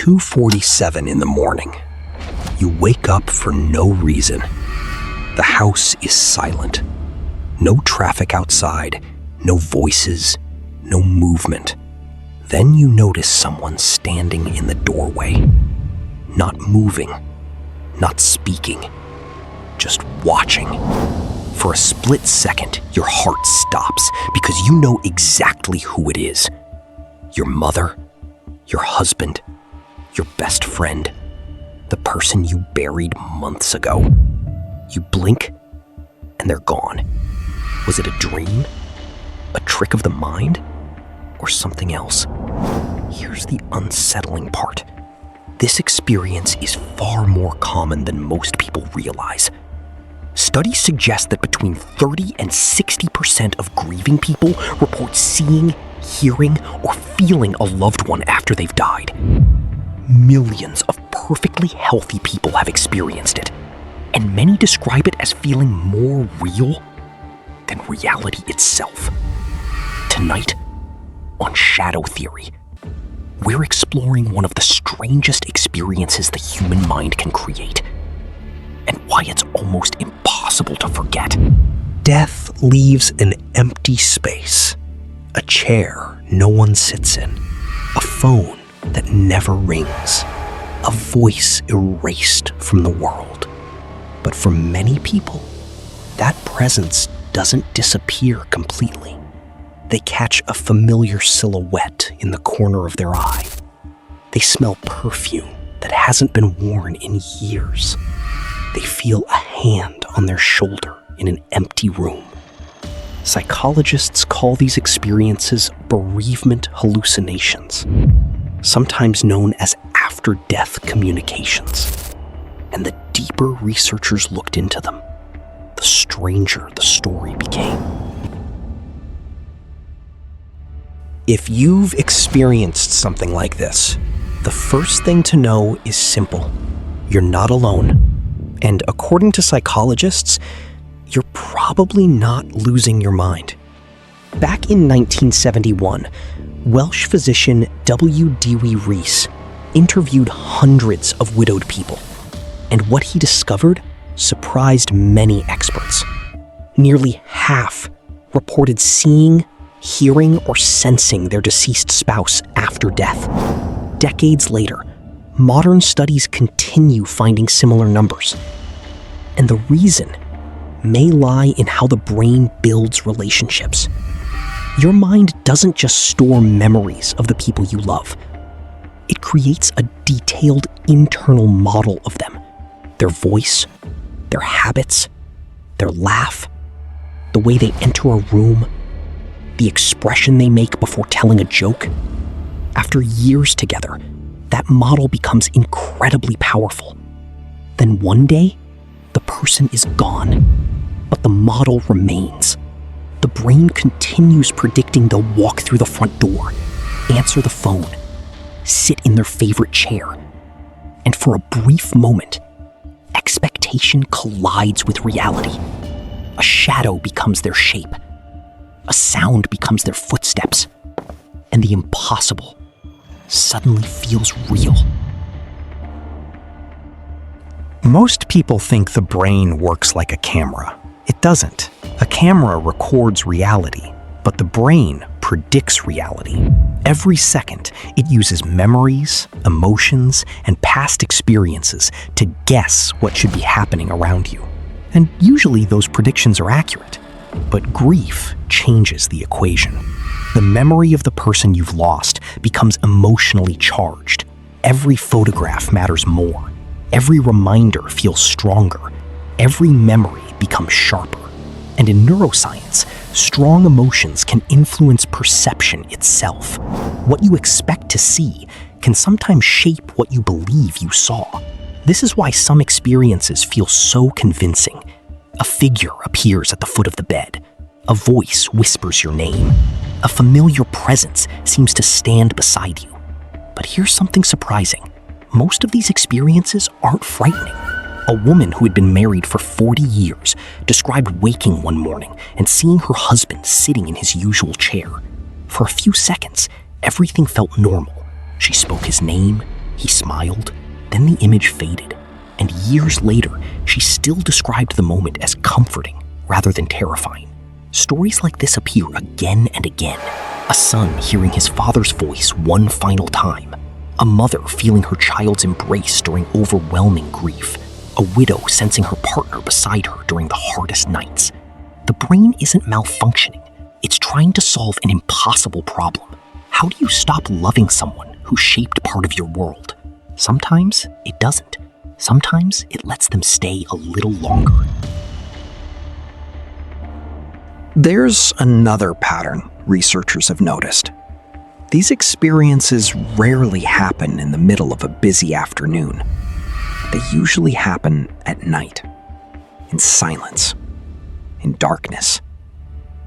2:47 in the morning. You wake up for no reason. The house is silent. No traffic outside, no voices, no movement. Then you notice someone standing in the doorway. Not moving, not speaking, just watching. For a split second, your heart stops because you know exactly who it is. Your mother, your husband, your best friend, the person you buried months ago. You blink, and they're gone. Was it a dream? A trick of the mind? Or something else? Here's the unsettling part. This experience is far more common than most people realize. Studies suggest that between 30 and 60% of grieving people report seeing, hearing, or feeling a loved one after they've died. Millions of perfectly healthy people have experienced it, and many describe it as feeling more real than reality itself. Tonight, on Shadow Theory, we're exploring one of the strangest experiences the human mind can create, and why it's almost impossible to forget. Death leaves an empty space, a chair no one sits in, a phone that never rings, a voice erased from the world. But for many people, that presence doesn't disappear completely. They catch a familiar silhouette in the corner of their eye. They smell perfume that hasn't been worn in years. They feel a hand on their shoulder in an empty room. Psychologists call these experiences bereavement hallucinations, sometimes known as after-death communications. And the deeper researchers looked into them, the stranger the story became. If you've experienced something like this, the first thing to know is simple. You're not alone. And according to psychologists, you're probably not losing your mind. Back in 1971, Welsh physician W. Dewey Rees interviewed hundreds of widowed people, and what he discovered surprised many experts. Nearly half reported seeing, hearing, or sensing their deceased spouse after death. Decades later, modern studies continue finding similar numbers. And the reason may lie in how the brain builds relationships. Your mind doesn't just store memories of the people you love. It creates a detailed internal model of them. Their voice, their habits, their laugh, the way they enter a room, the expression they make before telling a joke. After years together, that model becomes incredibly powerful. Then one day, the person is gone, but the model remains. The brain continues predicting they'll walk through the front door, answer the phone, sit in their favorite chair, and for a brief moment, expectation collides with reality. A shadow becomes their shape, a sound becomes their footsteps, and the impossible suddenly feels real. Most people think the brain works like a camera. It doesn't. A camera records reality, but the brain predicts reality. Every second, it uses memories, emotions, and past experiences to guess what should be happening around you. And usually those predictions are accurate. But grief changes the equation. The memory of the person you've lost becomes emotionally charged. Every photograph matters more. Every reminder feels stronger. Every memory becomes sharper. And in neuroscience, strong emotions can influence perception itself. What you expect to see can sometimes shape what you believe you saw. This is why some experiences feel so convincing. A figure appears at the foot of the bed. A voice whispers your name. A familiar presence seems to stand beside you. But here's something surprising. Most of these experiences aren't frightening. A woman who had been married for 40 years described waking one morning and seeing her husband sitting in his usual chair. For a few seconds, everything felt normal. She spoke his name, He smiled, then the image faded, and years later, she still described the moment as comforting rather than terrifying. Stories like this appear again and again. A son hearing his father's voice one final time. A mother feeling her child's embrace during overwhelming grief. A widow sensing her partner beside her during the hardest nights. The brain isn't malfunctioning. It's trying to solve an impossible problem. How do you stop loving someone who shaped part of your world? Sometimes it doesn't. Sometimes it lets them stay a little longer. There's another pattern researchers have noticed. These experiences rarely happen in the middle of a busy afternoon. They usually happen at night, in silence, in darkness,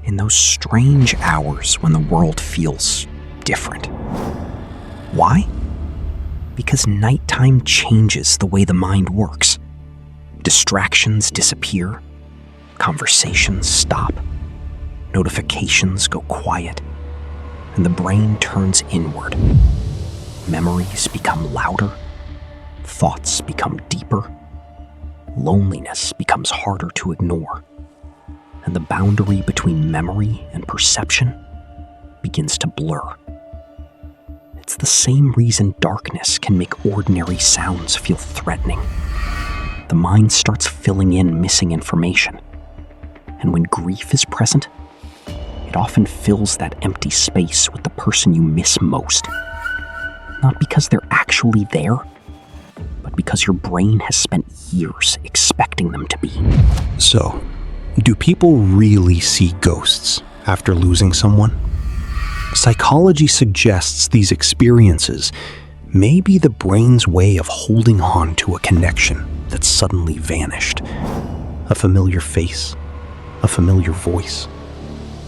in those strange hours when the world feels different. Why? Because nighttime changes the way the mind works. Distractions disappear, conversations stop, notifications go quiet, and the brain turns inward. Memories become louder, thoughts become deeper, loneliness becomes harder to ignore, and the boundary between memory and perception begins to blur. It's the same reason darkness can make ordinary sounds feel threatening. The mind starts filling in missing information, and when grief is present, it often fills that empty space with the person you miss most. Not because they're actually there, but because your brain has spent years expecting them to be. So, do people really see ghosts after losing someone? Psychology suggests these experiences may be the brain's way of holding on to a connection that suddenly vanished. A familiar face, a familiar voice,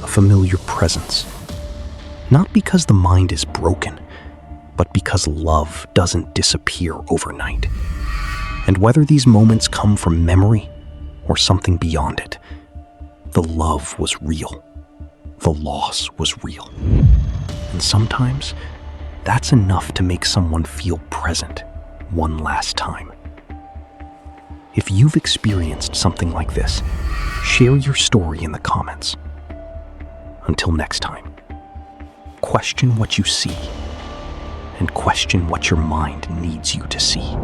a familiar presence. Not because the mind is broken, but because love doesn't disappear overnight. And whether these moments come from memory or something beyond it, the love was real. The loss was real. And sometimes, that's enough to make someone feel present one last time. If you've experienced something like this, share your story in the comments. Until next time, question what you see, and question what your mind needs you to see.